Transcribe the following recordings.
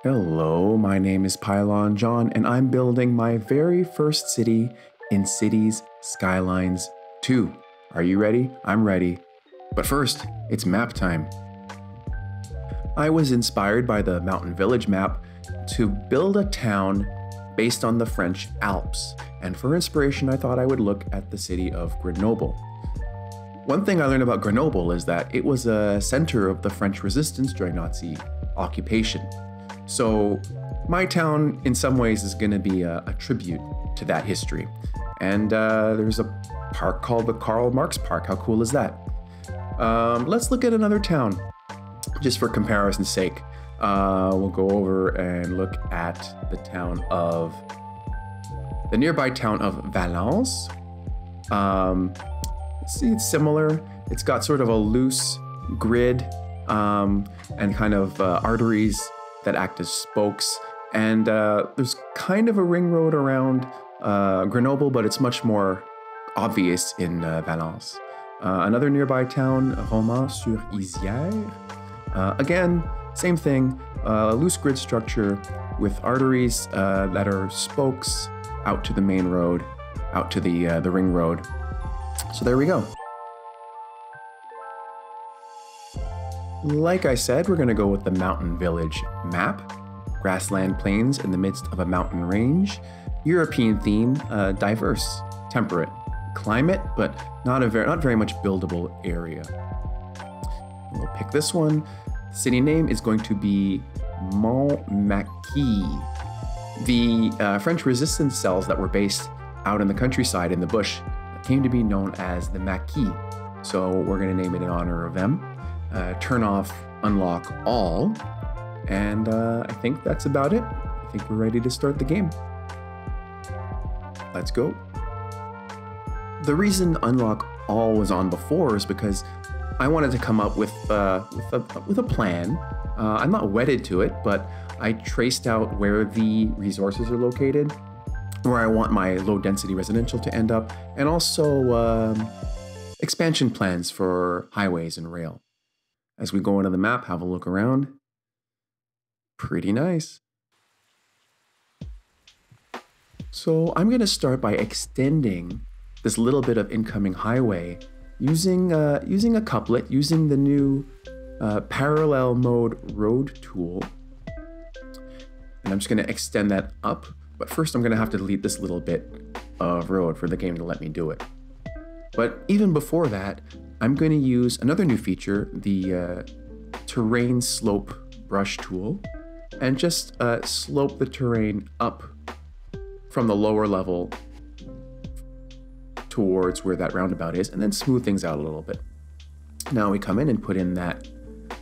Hello, my name is Pylon John, and I'm building my very first city in Cities Skylines 2. Are you ready? I'm ready. But first, it's map time. I was inspired by the Mountain Village map to build a town based on the French Alps, and for inspiration I thought I would look at the city of Grenoble. One thing I learned about Grenoble is that it was a center of the French resistance during Nazi occupation. So my town in some ways is going to be a tribute to that history. And there's a park called the Karl Marx Park. How cool is that? Let's look at another town just for comparison's sake. We'll go over and look at the nearby town of Valence. See, it's similar. It's got sort of a loose grid and kind of arteries that act as spokes. And there's kind of a ring road around Grenoble, but it's much more obvious in Valence. Another nearby town, Romans-sur-Isère. Again, same thing, loose grid structure with arteries that are spokes out to the main road, out to the ring road. So there we go. Like I said, we're going to go with the Mountain Village map. Grassland plains in the midst of a mountain range. European theme, diverse, temperate climate, but not very much buildable area. We'll pick this one. The city name is going to be Montmaquis. The French resistance cells that were based out in the countryside in the bush came to be known as the Maquis. So we're going to name it in honor of them. Turn off unlock all, and I think that's about it. I think we're ready to start the game. Let's go. The reason unlock all was on before is because I wanted to come up with a plan. I'm not wedded to it, but I traced out where the resources are located, where I want my low density residential to end up, and also expansion plans for highways and rail. As we go into the map, have a look around. Pretty nice. So I'm going to start by extending this little bit of incoming highway using a couplet, using the new parallel mode road tool. And I'm just going to extend that up. But first I'm going to have to delete this little bit of road for the game to let me do it. But even before that, I'm going to use another new feature, the terrain slope brush tool, and just slope the terrain up from the lower level towards where that roundabout is, and then smooth things out a little bit. Now we come in and put in that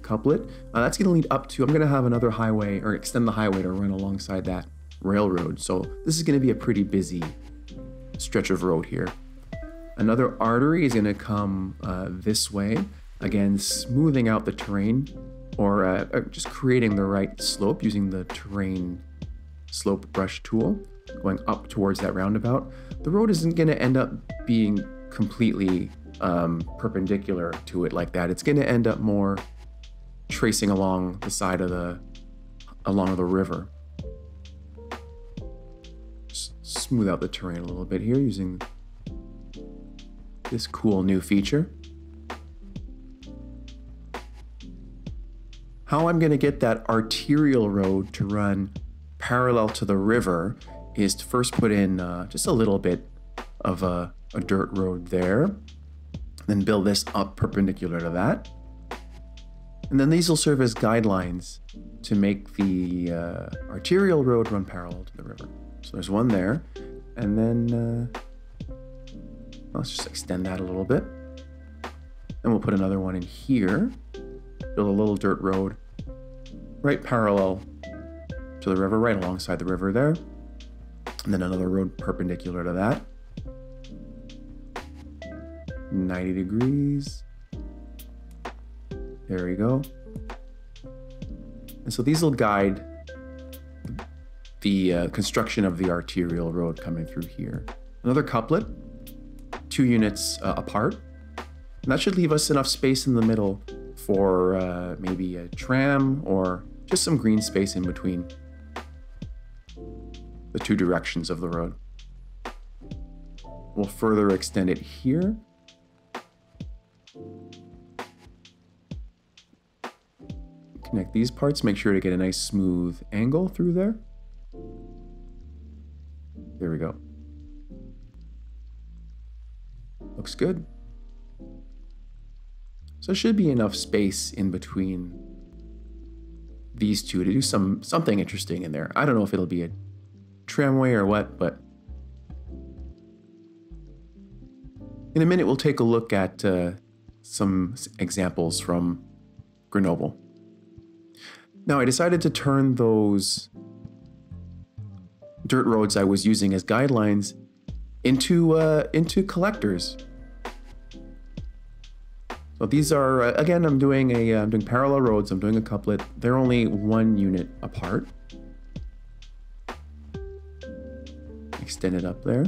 couplet. That's going to lead up to, I'm going to have another highway, or extend the highway to run alongside that railroad. So this is going to be a pretty busy stretch of road here. Another artery is going to come this way, again smoothing out the terrain, or just creating the right slope using the terrain slope brush tool, going up towards that roundabout. The road isn't going to end up being completely perpendicular to it like that. It's going to end up more tracing along the side of the river. Just smooth out the terrain a little bit here using this cool new feature. How I'm going to get that arterial road to run parallel to the river is to first put in just a little bit of a dirt road there, then build this up perpendicular to that. And then these will serve as guidelines to make the arterial road run parallel to the river. So there's one there, and then let's just extend that a little bit. And we'll put another one in here. Build a little dirt road right parallel to the river, right alongside the river there. And then another road perpendicular to that. 90 degrees. There we go. And so these will guide the construction of the arterial road coming through here. Another couplet, 2 units apart. And that should leave us enough space in the middle for maybe a tram or just some green space in between the two directions of the road. We'll further extend it here. Connect these parts, make sure to get a nice smooth angle through there. There we go. Looks good. So there should be enough space in between these two to do something interesting in there. I don't know if it'll be a tramway or what, but in a minute we'll take a look at some examples from Grenoble. Now I decided to turn those dirt roads I was using as guidelines into collectors. So these are again, I'm doing parallel roads. I'm doing a couplet. They're only 1 unit apart. Extend it up there.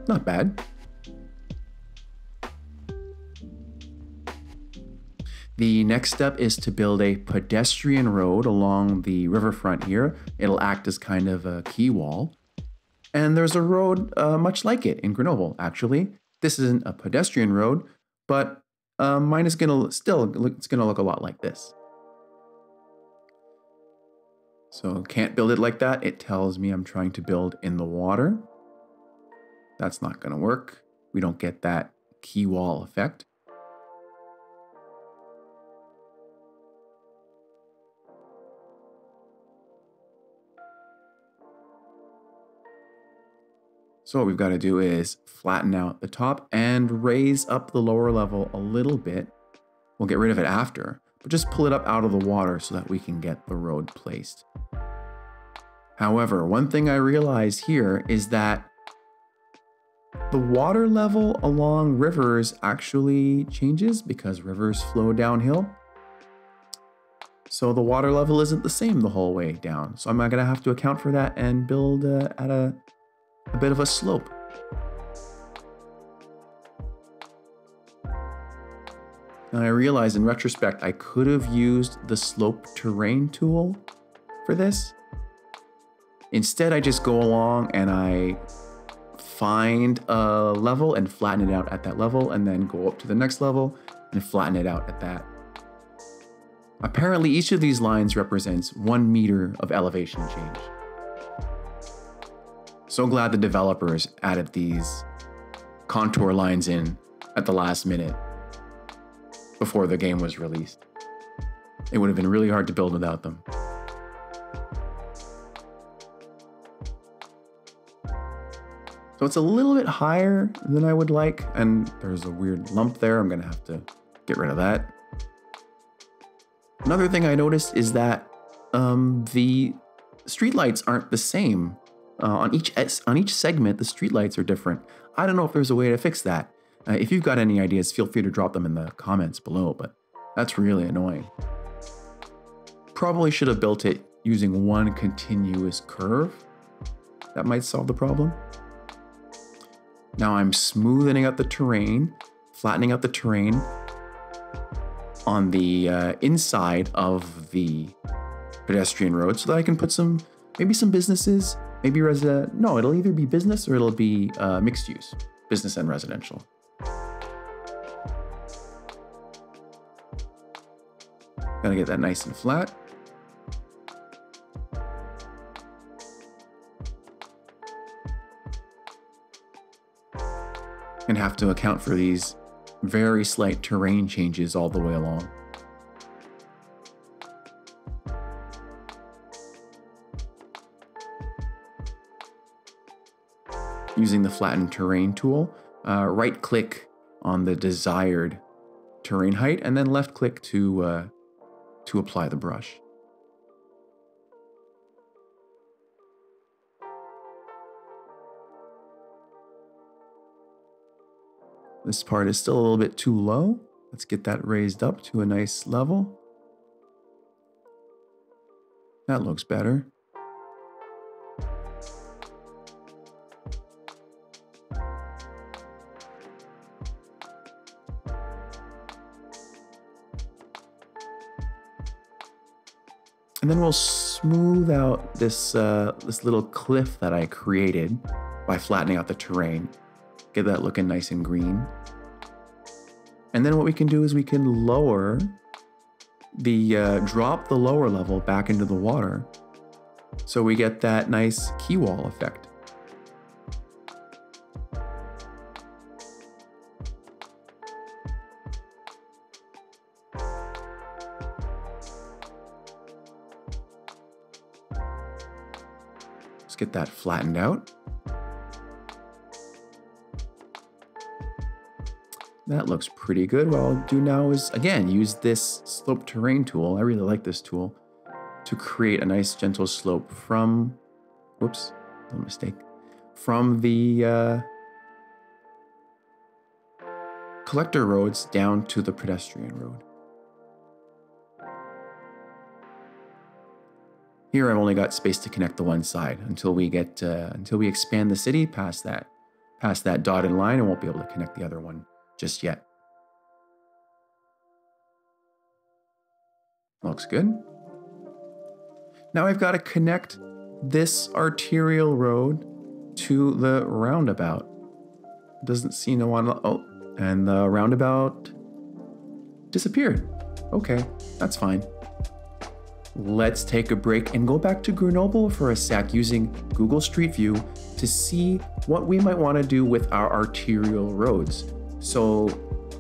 Not bad. The next step is to build a pedestrian road along the riverfront here. It'll act as kind of a key wall. And there's a road much like it in Grenoble, actually. This isn't a pedestrian road, but mine is it's gonna look a lot like this. So can't build it like that. It tells me I'm trying to build in the water. That's not gonna work. We don't get that key wall effect. So what we've got to do is flatten out the top and raise up the lower level a little bit. We'll get rid of it after, but just pull it up out of the water so that we can get the road placed. However, one thing I realize here is that the water level along rivers actually changes because rivers flow downhill. So the water level isn't the same the whole way down. So I'm going to have to account for that and build at a bit of a slope. Now I realize in retrospect, I could have used the slope terrain tool for this. Instead, I just go along and I find a level and flatten it out at that level, and then go up to the next level and flatten it out at that. Apparently, each of these lines represents 1 meter of elevation change. So glad the developers added these contour lines in at the last minute before the game was released. It would have been really hard to build without them. So it's a little bit higher than I would like, and there's a weird lump there. I'm gonna have to get rid of that. Another thing I noticed is that the streetlights aren't the same. On each segment, the streetlights are different. I don't know if there's a way to fix that. If you've got any ideas, feel free to drop them in the comments below, but that's really annoying. Probably should have built it using one continuous curve. That might solve the problem. Now I'm smoothing out the terrain, flattening out the terrain on the inside of the pedestrian road so that I can put maybe some businesses, maybe no, it'll either be business or it'll be mixed use, business and residential. Gotta get that nice and flat. And have to account for these very slight terrain changes all the way along. Using the flatten terrain tool, right click on the desired terrain height and then left click to apply the brush. This part is still a little bit too low. Let's get that raised up to a nice level. That looks better. And then we'll smooth out this, this little cliff that I created by flattening out the terrain. Get that looking nice and green. And then what we can do is we can lower the, drop the lower level back into the water. So we get that nice key wall effect. Let's get that flattened out. That looks pretty good. What I'll do now is, again, use this slope terrain tool. I really like this tool to create a nice gentle slope from, whoops, no mistake, from the collector roads down to the pedestrian road. Here I've only got space to connect the one side until we get until we expand the city past that dotted line. I won't be able to connect the other one just yet. Looks good. Now I've got to connect this arterial road to the roundabout. Doesn't seem to want to, oh, and the roundabout disappeared. Okay, that's fine. Let's take a break and go back to Grenoble for a sec using Google Street View to see what we might want to do with our arterial roads. So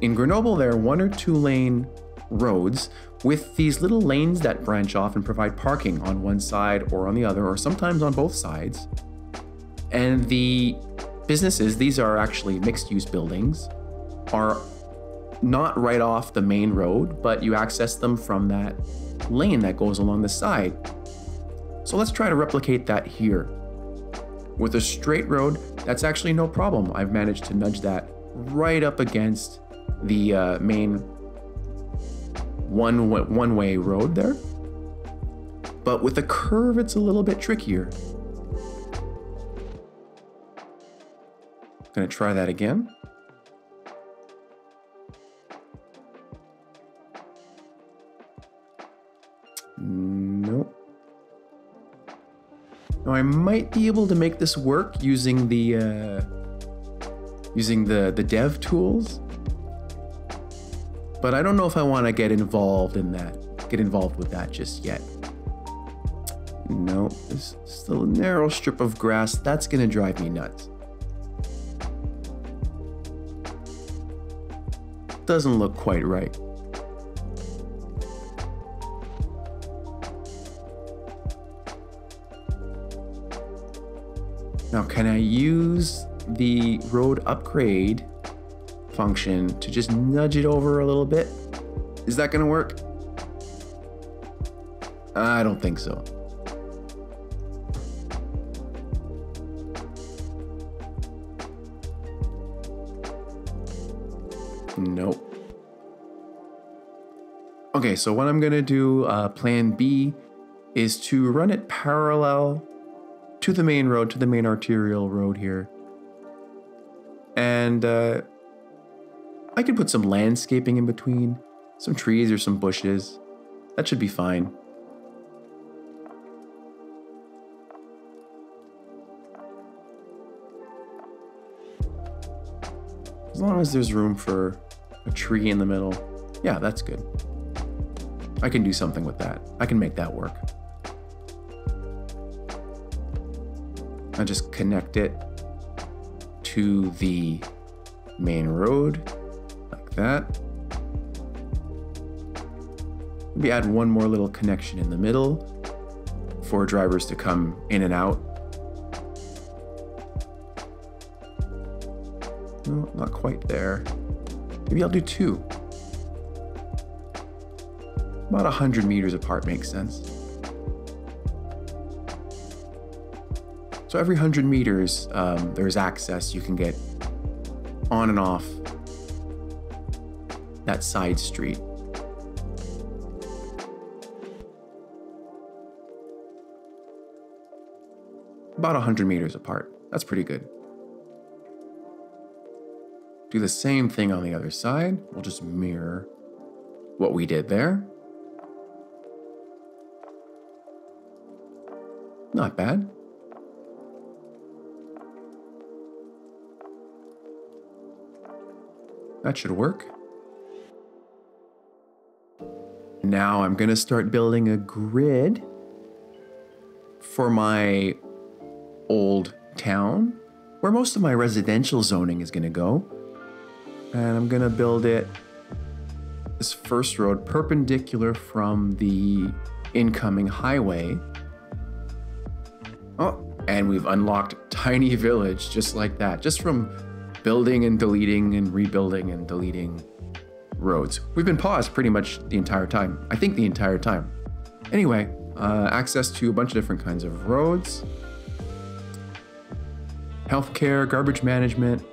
in Grenoble, there are 1 or 2 lane roads with these little lanes that branch off and provide parking on one side or on the other, or sometimes on both sides. And the businesses, these are actually mixed-use buildings, are not right off the main road, but you access them from that lane that goes along the side. So let's try to replicate that here. With a straight road, that's actually no problem. I've managed to nudge that right up against the main one-way road there. But with a curve, it's a little bit trickier. Gonna try that again. Nope. Now I might be able to make this work using the dev tools, but I don't know if I want to get involved with that just yet. No, this still a narrow strip of grass. That's gonna drive me nuts. Doesn't look quite right. Now, can I use the road upgrade function to just nudge it over a little bit? Is that gonna work? I don't think so. Nope. Okay, so what I'm gonna do, plan B, is to run it parallel to the main road, to the main arterial road here. And I could put some landscaping in between, some trees or some bushes. That should be fine. As long as there's room for a tree in the middle. Yeah, that's good. I can do something with that. I can make that work. I just connect it to the main road, like that. Maybe add one more little connection in the middle for drivers to come in and out. No, not quite there. Maybe I'll do 2. About 100 meters apart makes sense. So every 100 meters, there's access. You can get on and off that side street. About 100 meters apart. That's pretty good. Do the same thing on the other side. We'll just mirror what we did there. Not bad. That should work. Now I'm gonna start building a grid for my old town, where most of my residential zoning is gonna go. And I'm gonna build it, this first road, perpendicular from the incoming highway. Oh, and we've unlocked Tiny Village just like that, just from building and deleting and rebuilding and deleting roads. We've been paused pretty much the entire time. I think the entire time. Anyway, access to a bunch of different kinds of roads. Healthcare, garbage management.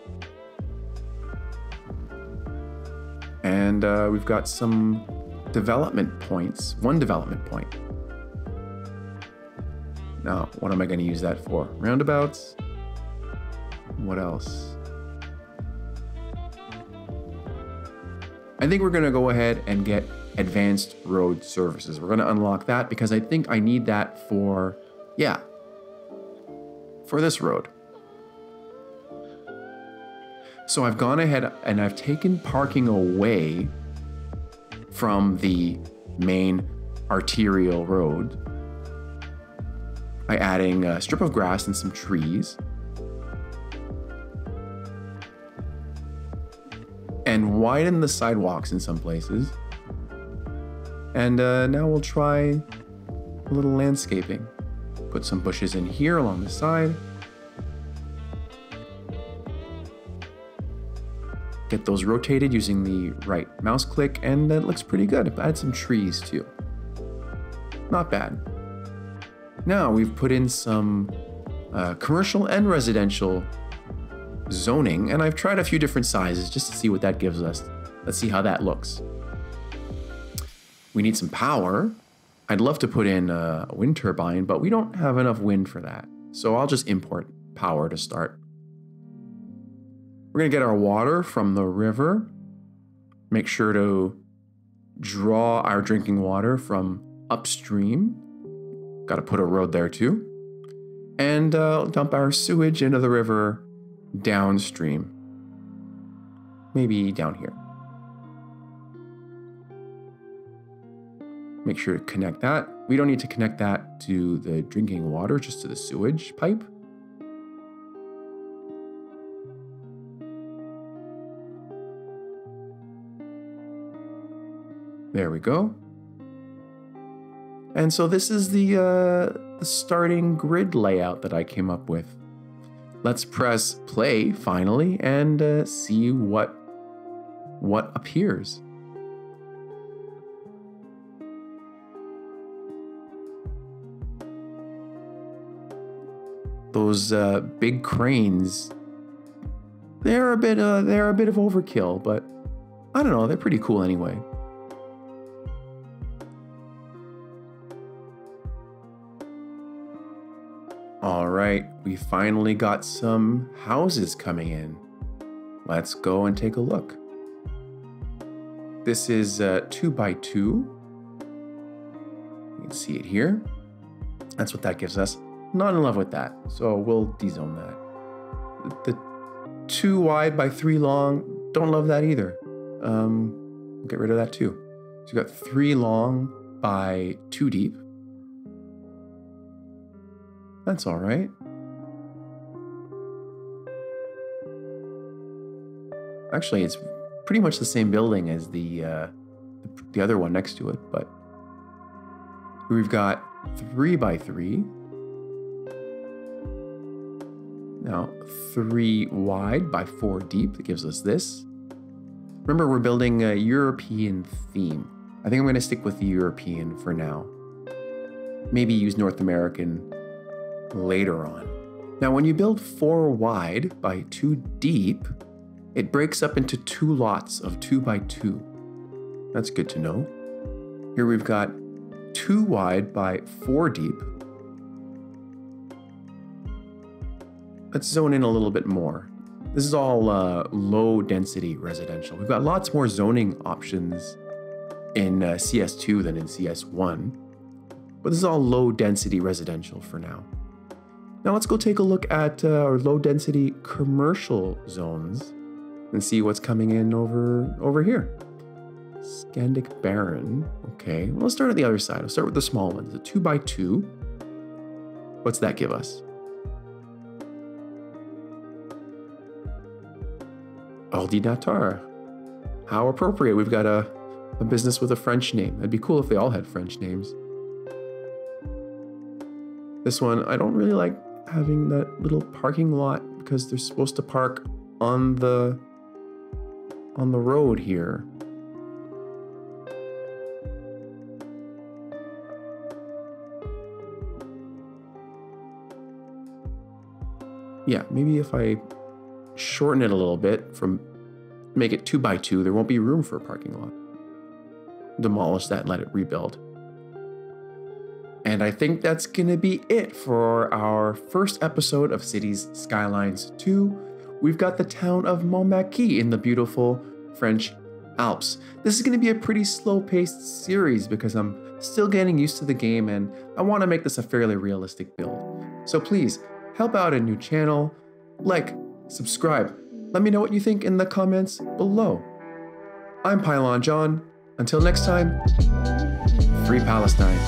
And we've got some development points, one development point. Now, what am I going to use that for? Roundabouts? What else? I think we're going to go ahead and get advanced road services. We're going to unlock that because I think I need that for, yeah, for this road. So I've gone ahead and I've taken parking away from the main arterial road by adding a strip of grass and some trees. And widen the sidewalks in some places. And now we'll try a little landscaping. Put some bushes in here along the side. Get those rotated using the right mouse click, and that looks pretty good. Add some trees too. Not bad. Now we've put in some commercial and residential zoning, and I've tried a few different sizes just to see what that gives us. Let's see how that looks. We need some power. I'd love to put in a wind turbine, but we don't have enough wind for that. So I'll just import power to start. We're gonna get our water from the river. Make sure to draw our drinking water from upstream. Got to put a road there too. And dump our sewage into the river downstream. Maybe down here. Make sure to connect that. We don't need to connect that to the drinking water, just to the sewage pipe. There we go. And so this is the starting grid layout that I came up with. Let's press play finally and see what appears. Those big cranes, they're a bit of overkill, but I don't know, they're pretty cool anyway. All right, we finally got some houses coming in. Let's go and take a look. This is 2x2. You can see it here. That's what that gives us. Not in love with that, so we'll dezone that. The 2 wide by 3 long, don't love that either. We'll get rid of that too. So we've got 3 long by 2 deep. That's all right. Actually, it's pretty much the same building as the other one next to it, but we've got 3 by 3. Now 3 wide by 4 deep. That gives us this. Remember, we're building a European theme. I think I'm going to stick with the European for now. Maybe use North American later on. Now, when you build 4 wide by 2 deep, it breaks up into 2 lots of 2 by 2. That's good to know. Here we've got 2 wide by 4 deep. Let's zone in a little bit more. This is all low density residential. We've got lots more zoning options in CS2 than in CS1, but this is all low density residential for now. Now let's go take a look at our low density commercial zones and see what's coming in over here. Scandic Baron. Okay, well, let's start on the other side. I'll start with the small ones, the 2x2. What's that give us? Aldi Natar. How appropriate. We've got a business with a French name. It'd be cool if they all had French names. This one, I don't really like having that little parking lot because they're supposed to park on the road here. Yeah, maybe if I shorten it a little bit, make it 2x2, there won't be room for a parking lot. Demolish that, let it rebuild. And I think that's gonna be it for our first episode of Cities Skylines 2. We've got the town of Montmaquis in the beautiful French Alps. This is gonna be a pretty slow-paced series because I'm still getting used to the game and I wanna make this a fairly realistic build. So please, help out a new channel, like, subscribe. Let me know what you think in the comments below. I'm Pylon John. Until next time, Free Palestine.